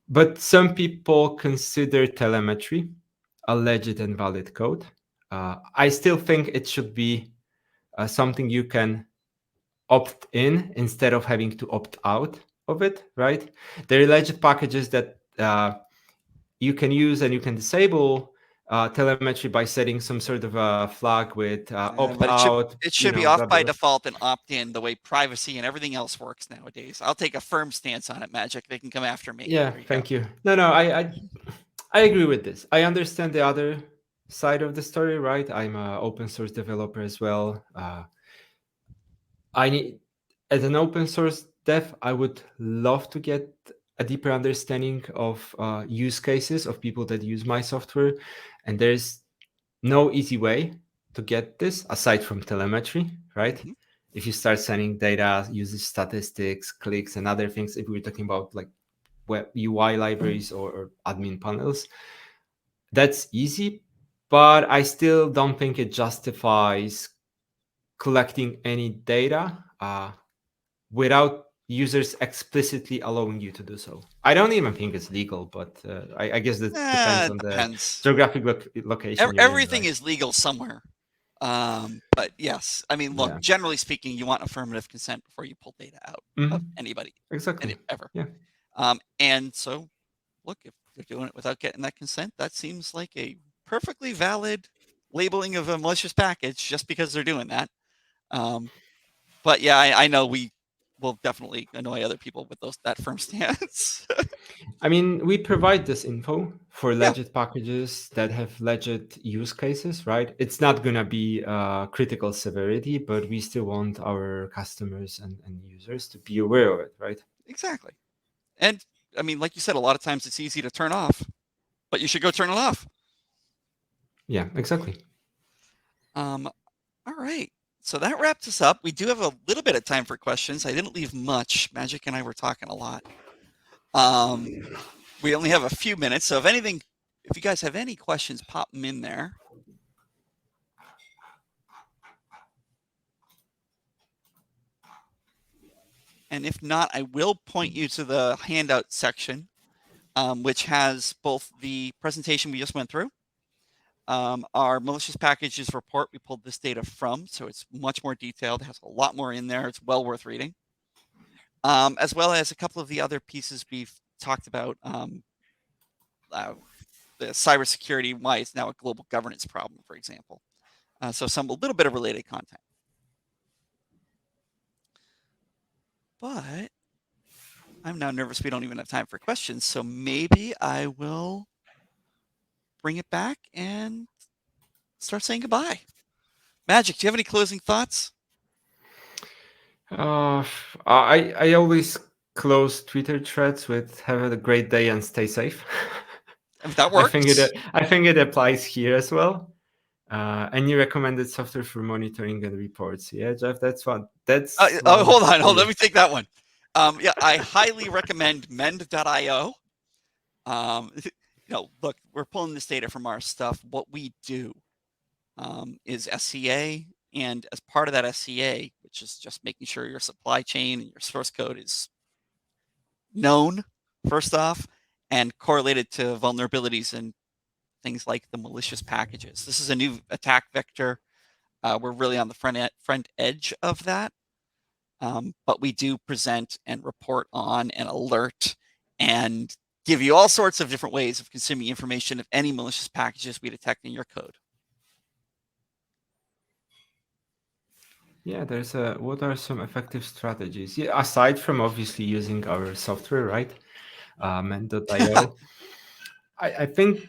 But some people consider telemetry a legit and valid code. I still think it should be something you can opt in instead of having to opt out of it, right? There are legit packages that you can use, and you can disable telemetry by setting some sort of a flag with opt But out. it should be Blah, off by blah. default and opt in, the way privacy and everything else works nowadays. I'll take a firm stance on it, Magic. They can come after me. Yeah, There you thank go. you. No, I agree with this. I understand the other side of the story, right? I'm an open source developer as well. I need, as an open source dev, I would love to get a deeper understanding of use cases of people that use my software, and there's no easy way to get this aside from telemetry, right? Mhm. If you start sending data, usage statistics, clicks, and other things, if we're talking about like web UI libraries or admin panels, that's easy, but I still don't think it justifies collecting any data without users explicitly allowing you to do so. I don't even think it's legal, but I guess that depends It on the depends. geographic location you're in, Everything right? is legal somewhere. But yes, I mean, look, Yeah. generally speaking, you want affirmative consent before you pull data out of anybody, Exactly. ever. Yeah. And so, look, if they're doing it without getting that consent, that seems like a perfectly valid labeling of a malicious package just because they're doing that. But yeah, I know we will definitely annoy other people with that firm stance. I mean, we provide this info for Yeah, legit packages that have legit use cases, right? It's not going to be critical severity, but we still want our customers and users to be aware of it, right? exactly. And I mean, like you said, a lot of times it's easy to turn off, but you should go turn it off. Yeah, exactly. All right. So that wraps us up. We do have a little bit of time for questions. I didn't leave much. Magic and I were talking a lot. We only have a few minutes, so if you guys have any questions, pop them in there. And if not, I will point you to the handout section, which has both the presentation we just went through, our malicious packages report we pulled this data from, so it's much more detailed. It has a lot more in there. It's well worth reading, as well as a couple of the other pieces we've talked about the cybersecurity, why it's now a global governance problem, for example. So a little bit of related content. But I'm now nervous we don't even have time for questions, so maybe I will bring it back and start saying goodbye. Magic, do you have any closing thoughts? I always close Twitter threads with "Have a great day and stay safe." If that I think works. it applies here as well. Any recommended software for monitoring and reports? Yeah, Jeff, that's one. Hold on. for you. Let me take that one. Yeah, I highly recommend mend.io. Look, we're pulling this data from our stuff. What we do is SCA, and as part of that SCA, which is just making sure your supply chain and your source code is known, first off, and correlated to vulnerabilities and things like the malicious packages. This is a new attack vector. We're really on the front edge of that. But we do present and report on and alert and give you all sorts of different ways of consuming information of any malicious packages we detect in your code. Yeah, what are some effective strategies? Yeah, aside from obviously using our software, right? Mend.io. I think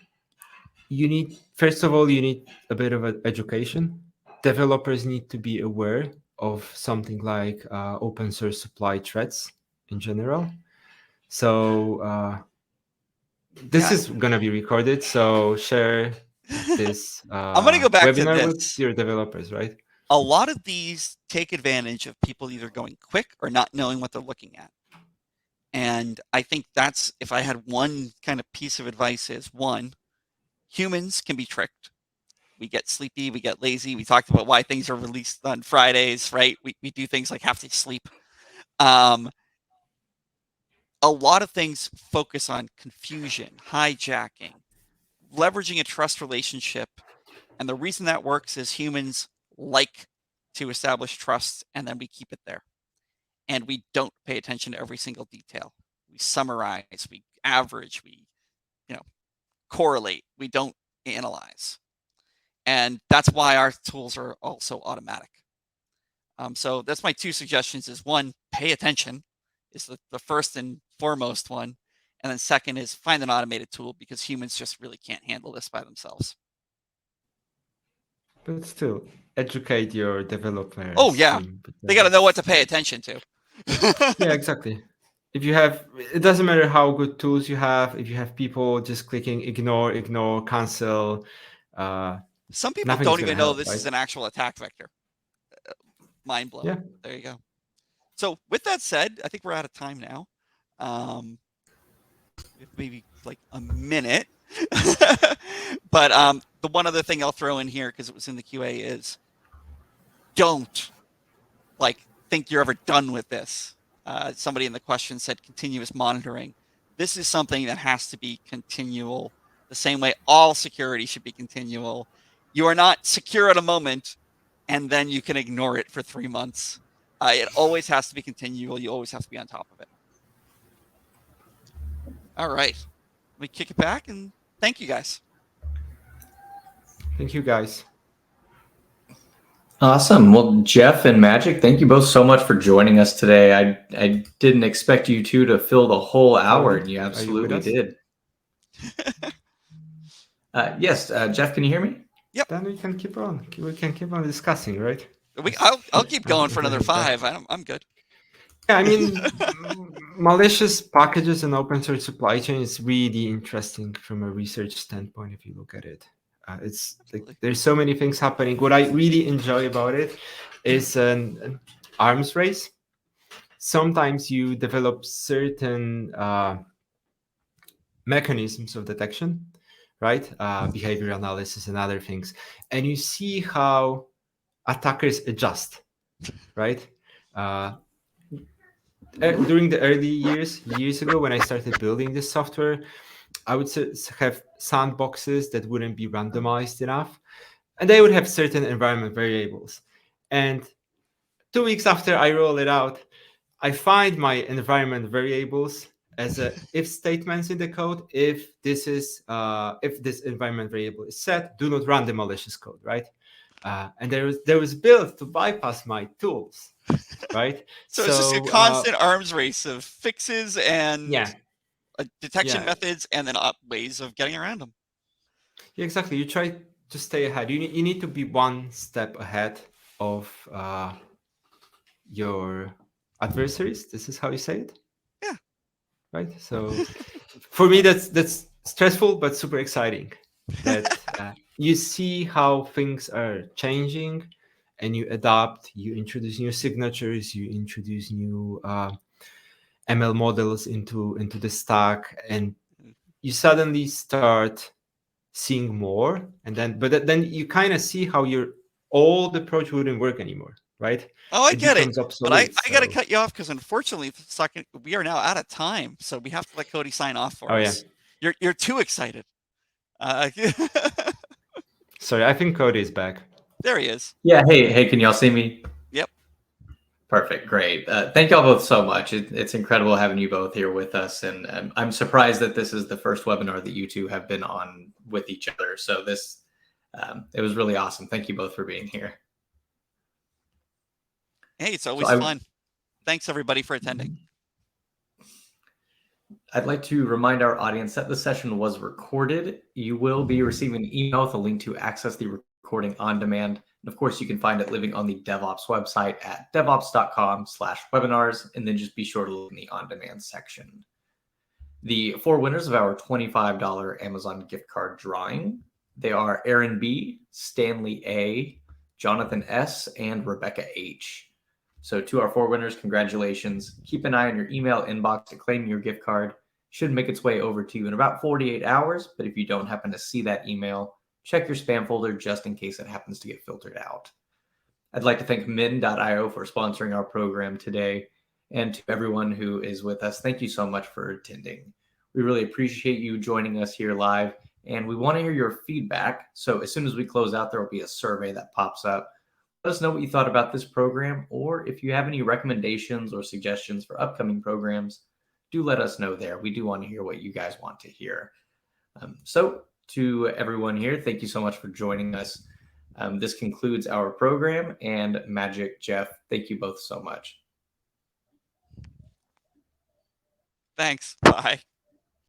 first of all, you need a bit of education. Developers need to be aware of something like open source supply threats in general. So this is going to be recorded, so share this I'm going to go back to webinar with this. your developers, right? A lot of these take advantage of people either going quick or not knowing what they're looking at. And I think that's, if I had one kind of piece of advice, is one, humans can be tricked. We get sleepy, we get lazy. We talked about why things are released on Fridays, right? We do things like have to sleep. A lot of things focus on confusion, hijacking, leveraging a trust relationship. And the reason that works is humans like to establish trust, and then we keep it there. And we don't pay attention to every single detail. We summarize, we average, we correlate. We don't analyze. And that's why our tools are also automatic. So that's my two suggestions is one, pay attention is the first and foremost one. And then second is find an automated tool, because humans just really can't handle this by themselves. But still, educate your developers. Oh, yeah. They got to know what to pay attention to. Yeah, exactly. It doesn't matter how good tools you have. If you have people just clicking ignore, cancel. Some people don't even know this is an actual attack vector. Mind blown. Yeah. There you go. So with that said, I think we're out of time now. Maybe like a minute. But the one other thing I'll throw in here, because it was in the QA, is don't think you're ever done with this. Somebody in the question said continuous monitoring. This is something that has to be continual, the same way all security should be continual. You are not secure at a moment and then you can ignore it for 3 months. It always has to be continual. You always have to be on top of it. All right. Let me kick it back and thank you guys. Thank you guys. Awesome. Well, Jeff and Magic, thank you both so much for joining us today. I didn't expect you two to fill the whole hour, and you absolutely did. Yes, Jeff, can you hear me? Yep. Then we can keep on. We can keep on discussing, right? I'll keep going for another 5. I'm good. Yeah, I mean, malicious packages and open source supply chain is really interesting from a research standpoint. If you look at it, it's like there's so many things happening. What I really enjoy about it is an arms race. Sometimes you develop certain mechanisms of detection, right? Behavior analysis and other things, and you see how attackers adjust, right? During the early years ago, when I started building this software, I would have sandboxes that wouldn't be randomized enough, and they would have certain environment variables. And 2 weeks after I roll it out, I find my environment variables as a if statements in the code. If this is if this environment variable is set, do not run the malicious code, right? And there was built to bypass my tools, right? So it's just a constant arms race of fixes and detection methods, and then ways of getting around them. Yeah, exactly. You try to stay ahead. You need to be one step ahead of your adversaries. This is how you say it. Yeah. Right. So for me, that's stressful but super exciting. That you see how things are changing, and you adapt. You introduce new signatures. You introduce new ML models into the stack, and you suddenly start seeing more. And then you kind of see how your old approach wouldn't work anymore, right? Oh, I get it. But I got to cut you off because unfortunately, we are now out of time, so we have to let Cody sign off for us. Yeah. You're too excited. Sorry, I think Cody is back. There he is. Yeah. Hey, can y'all see me? Yep. Perfect. Great. Thank y'all both so much. It's incredible having you both here with us. And I'm surprised that this is the first webinar that you two have been on with each other. So this, it was really awesome. Thank you both for being here. Hey, it's always fun. Thanks everybody for attending. I'd like to remind our audience that the session was recorded. You will be receiving an email with a link to access the recording on demand. And of course, you can find it living on the DevOps website at devops.com/webinars, and then just be sure to look in the on-demand section. The 4 winners of our $25 Amazon gift card drawing, they are Aaron B., Stanley A., Jonathan S., and Rebecca H. So to our 4 winners, congratulations. Keep an eye on your email inbox to claim your gift card. Should make its way over to you in about 48 hours, but if you don't happen to see that email, check your spam folder just in case it happens to get filtered out. I'd like to thank Min.io for sponsoring our program today, and to everyone who is with us, thank you so much for attending. We really appreciate you joining us here live, and we want to hear your feedback. So as soon as we close out, there will be a survey that pops up. Let us know what you thought about this program, or if you have any recommendations or suggestions for upcoming programs, do let us know there. We do want to hear what you guys want to hear. So to everyone here, thank you so much for joining us. This concludes our program, and Magic, Jeff, thank you both so much. Thanks. Bye.